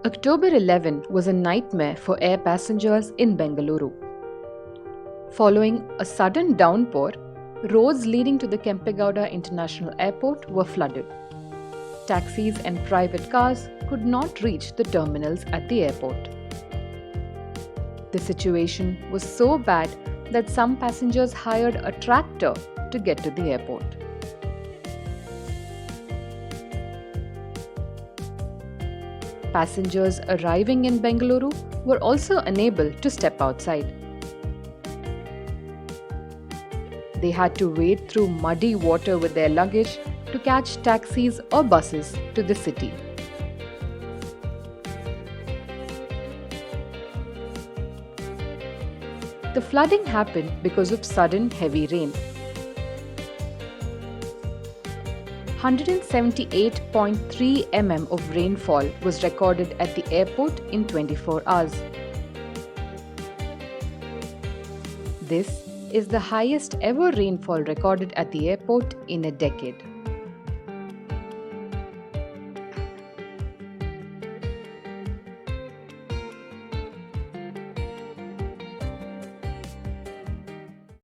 October 11 was a nightmare for air passengers in Bengaluru. Following a sudden downpour, roads leading to the Kempegowda International Airport were flooded. Taxis and private cars could not reach the terminals at the airport. The situation was so bad that some passengers hired a tractor to get to the airport. Passengers arriving in Bengaluru were also unable to step outside. They had to wade through muddy water with their luggage to catch taxis or buses to the city. The flooding happened because of sudden heavy rain. 178.3 mm of rainfall was recorded at the airport in 24 hours. This is the highest ever rainfall recorded at the airport in a decade.